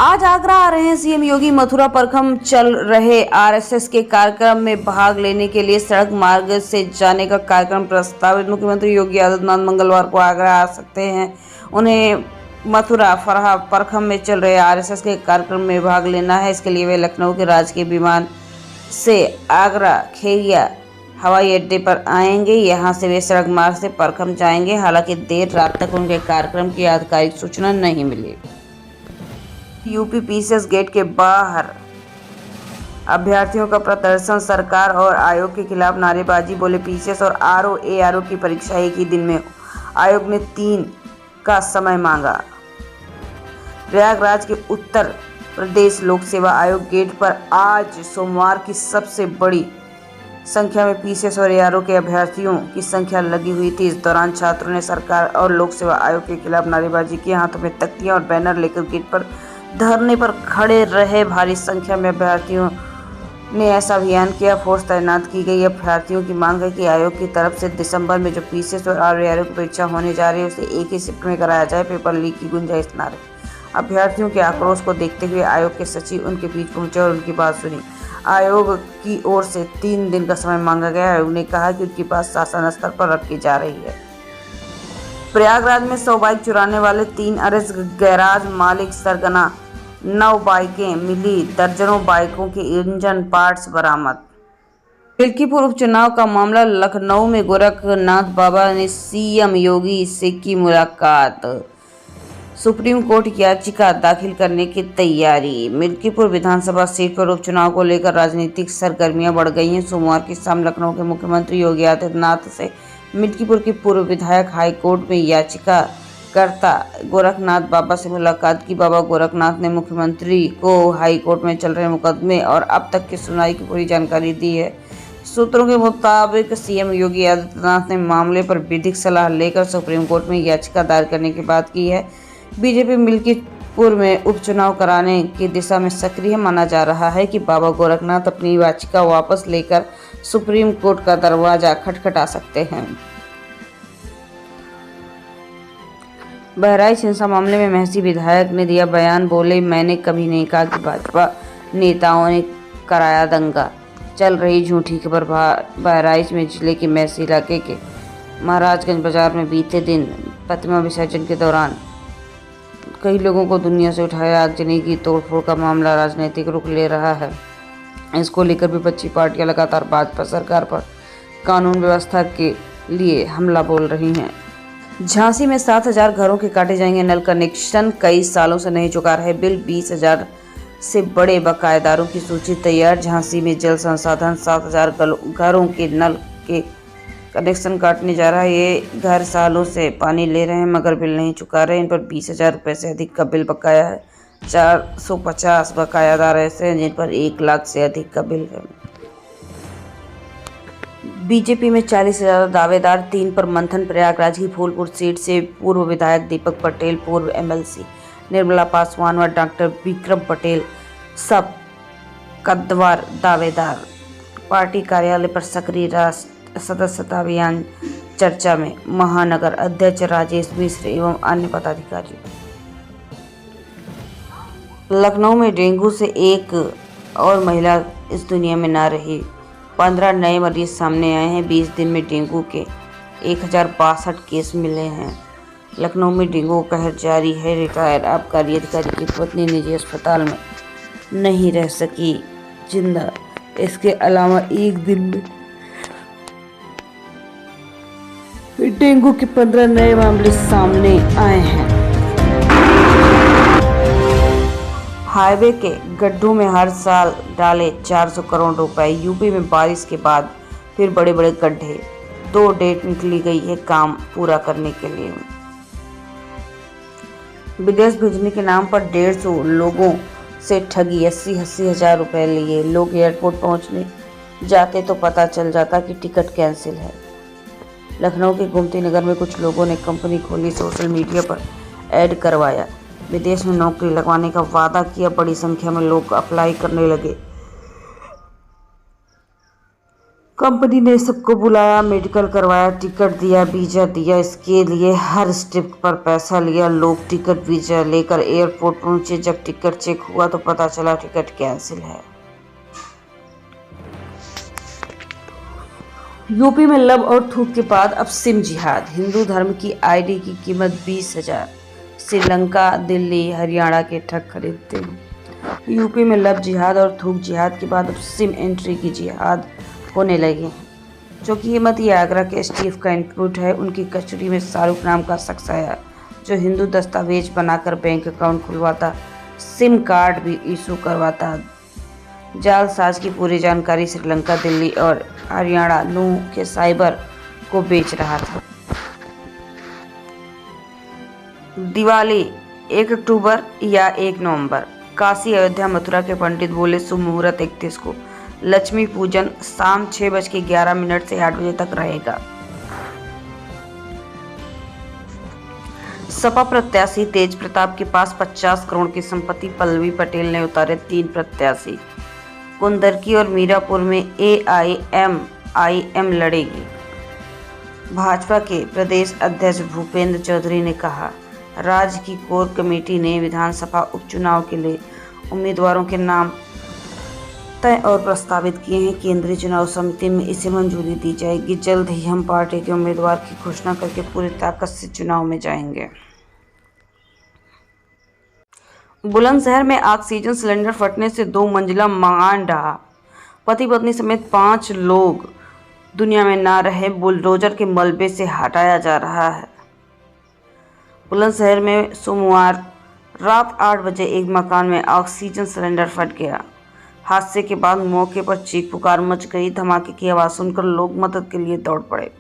आज आगरा आ रहे हैं सीएम योगी। मथुरा परखम चल रहे आरएसएस के कार्यक्रम में भाग लेने के लिए सड़क मार्ग से जाने का कार्यक्रम प्रस्तावित। मुख्यमंत्री योगी आदित्यनाथ मंगलवार को आगरा आ सकते हैं। उन्हें मथुरा परखम में चल रहे आरएसएस के कार्यक्रम में भाग लेना है। इसके लिए वे लखनऊ के राजकीय विमान से आगरा खेरिया हवाई अड्डे पर आएंगे। यहां से वे सड़क मार्ग से परखम जाएंगे। हालांकि देर रात तक उनके कार्यक्रम की आधिकारिक सूचना नहीं मिली। यूपी पीसीएस गेट के बाहर अभ्यर्थियों का प्रदर्शन, सरकार और आयोग के खिलाफ नारेबाजी। बोले पीसीएस और आरओ एआरओ की परीक्षा एक ही दिन में, आयोग ने 3 का समय मांगा। प्रयागराज के उत्तर प्रदेश लोक सेवा आयोग गेट पर आज सोमवार की सबसे बड़ी संख्या में पीसीएस और एआरओ के अभ्यर्थियों की संख्या लगी हुई थी। इस दौरान छात्रों ने सरकार और लोक सेवा आयोग के खिलाफ नारेबाजी की। हाथों में तख्तियां और बैनर लेकर गेट पर धरने पर खड़े रहे। भारी संख्या में अभ्यर्थियों ने ऐसा अभियान किया। फोर्स तैनात की गई। अभ्यर्थियों की मांग है कि आयोग की तरफ से दिसंबर में जो पीसीएस और आरओ की परीक्षा होने जा रही है उसे एक ही शिफ्ट में कराया जाए। पेपर लीक की गुंजाइश न रहे। अभ्यर्थियों के आक्रोश को देखते हुए आयोग के सचिव उनके बीच पहुंचे और उनकी बात सुनी। आयोग की ओर से 3 दिन का समय मांगा गया। आयोग ने कहा कि उनकी बात शासन स्तर पर रखी जा रही है। प्रयागराज में 100 बाइक चुराने वाले 3 अरेस्ट, गैराज मालिक सरगना। 9 बाइकें मिली, दर्जनों बाइकों के इंजन पार्ट्स बरामद। मिल्कीपुर उपचुनाव का मामला। लखनऊ में गोरखनाथ बाबा ने सीएम योगी से की मुलाकात। सुप्रीम कोर्ट याचिका दाखिल करने की तैयारी। मिल्कीपुर विधानसभा सीट पर उपचुनाव को लेकर राजनीतिक सरगर्मियां बढ़ गई हैं। सोमवार की शाम लखनऊ के मुख्यमंत्री योगी आदित्यनाथ से मिल्कीपुर के पूर्व विधायक हाईकोर्ट में याचिका करता गोरखनाथ बाबा से मुलाकात की। बाबा गोरखनाथ ने मुख्यमंत्री को हाईकोर्ट में चल रहे मुकदमे और अब तक की सुनवाई की पूरी जानकारी दी है। सूत्रों के मुताबिक सीएम योगी आदित्यनाथ ने मामले पर विधिक सलाह लेकर सुप्रीम कोर्ट में याचिका दायर करने की बात की है। बीजेपी मिल्कीपुर में उपचुनाव कराने की दिशा में सक्रिय माना जा रहा है कि बाबा गोरखनाथ अपनी याचिका वापस लेकर सुप्रीम कोर्ट का दरवाजा खटखटा सकते हैं। बहराइच हिंसा मामले में महसी विधायक ने दिया बयान। बोले, मैंने कभी नहीं कहा कि भाजपा नेताओं ने कराया दंगा। चल रही झूठी खबर। बहराइच में जिले के महसी इलाके के महाराजगंज बाजार में बीते दिन प्रतिमा विसर्जन के दौरान कई लोगों को दुनिया से उठाया। आगजनी की तोड़फोड़ का मामला राजनीतिक रुख ले रहा है। इसको लेकर विपक्षी पार्टियां लगातार भाजपा सरकार पर कानून व्यवस्था के लिए हमला बोल रही हैं। झांसी में 7,000 घरों के काटे जाएंगे नल कनेक्शन। कई सालों से नहीं चुका रहे बिल। 20,000 से बड़े बकायेदारों की सूची तैयार। झांसी में जल संसाधन 7,000 घरों के नल के कनेक्शन काटने जा रहा है। ये घर सालों से पानी ले रहे हैं मगर बिल नहीं चुका रहे। इन पर 20,000 रुपये से अधिक का बिल बकाया है। 450 बकायादार ऐसे हैं जिन पर 1 लाख से अधिक का बिल है। बीजेपी में 40 से ज्यादा दावेदार, 3 पर मंथन। प्रयागराज की फूलपुर सीट से पूर्व विधायक दीपक पटेल, पूर्व एमएलसी निर्मला पासवान व डॉक्टर विक्रम पटेल सब कद्दावर दावेदार। पार्टी कार्यालय पर सक्रिय सदस्यता अभियान चर्चा में। महानगर अध्यक्ष राजेश मिश्र एवं अन्य पदाधिकारी। लखनऊ में डेंगू से एक और महिला इस दुनिया में ना रही। 15 नए मरीज सामने आए हैं। 20 दिन में डेंगू के 1062 केस मिले हैं। लखनऊ में डेंगू कहर जारी है। रिटायर्ड आबकारी अधिकारी की पत्नी निजी अस्पताल में नहीं रह सकी जिंदा। इसके अलावा एक दिन में डेंगू के 15 नए मामले सामने आए हैं। हाईवे के गड्ढों में हर साल डाले 400 करोड़ रुपए। यूपी में बारिश के बाद फिर बड़े बड़े गड्ढे। 2 डेट निकली गई है काम पूरा करने के लिए। विदेश भेजने के नाम पर 150 लोगों से ठगी। 80 हज़ार रुपए लिए। लोग एयरपोर्ट पहुंचने जाते तो पता चल जाता कि टिकट कैंसिल है। लखनऊ के गोमती नगर में कुछ लोगों ने कंपनी खोली। सोशल मीडिया पर ऐड करवाया। विदेश में नौकरी लगवाने का वादा किया। बड़ी संख्या में लोग अप्लाई करने लगे। कंपनी ने सबको बुलाया, मेडिकल करवाया, टिकट दिया, वीजा दिया। इसके लिए हर स्टेप पर पैसा लिया। लोग टिकट वीजा लेकर एयरपोर्ट पहुंचे। जब टिकट चेक हुआ तो पता चला टिकट कैंसिल है। यूपी में लब और थूक के बाद अब सिम जिहाद। हिंदू धर्म की आईडी की कीमत 20,000। श्रीलंका, दिल्ली, हरियाणा के ठग खरीदते हैं। यूपी में लब जिहाद और थूक जिहाद के बाद अब सिम एंट्री की जिहाद होने लगी है। जो कीमत ये आगरा के स्टीव का इनपुट है। उनकी कचौरी में शाहरुख नाम का शख्स आया जो हिंदू दस्तावेज बनाकर बैंक अकाउंट खुलवाता, सिम कार्ड भी इशू करवाता। जालसाज की पूरी जानकारी श्रीलंका, दिल्ली और हरियाणा नूह के साइबर को बेच रहा था। दिवाली 1 अक्टूबर या 1 नवंबर। काशी, अयोध्या, मथुरा के पंडित बोले शुभ मुहूर्त 31 को। लक्ष्मी पूजन शाम 6:11 से 8 बजे तक रहेगा। सपा प्रत्याशी तेज प्रताप के पास 50 करोड़ की संपत्ति। पल्लवी पटेल ने उतारे 3 प्रत्याशी। कुंदरकी और मीरापुर में AIMIM लड़ेगी। भाजपा के प्रदेश अध्यक्ष भूपेंद्र चौधरी ने कहा, राज्य की कोर कमेटी ने विधानसभा उपचुनाव के लिए उम्मीदवारों के नाम तय और प्रस्तावित किए हैं। केंद्रीय चुनाव समिति में इसे मंजूरी दी जाएगी। जल्द ही हम पार्टी के उम्मीदवार की घोषणा करके पूरी ताकत से चुनाव में जाएंगे। बुलंदशहर में ऑक्सीजन सिलेंडर फटने से 2 मंजिला मकान ढहा। पति पत्नी समेत 5 लोग दुनिया में ना रहे। बुलडोजर के मलबे से हटाया जा रहा है। बुलंदशहर में सोमवार रात 8 बजे एक मकान में ऑक्सीजन सिलेंडर फट गया। हादसे के बाद मौके पर चीख पुकार मच गई। धमाके की आवाज़ सुनकर लोग मदद के लिए दौड़ पड़े।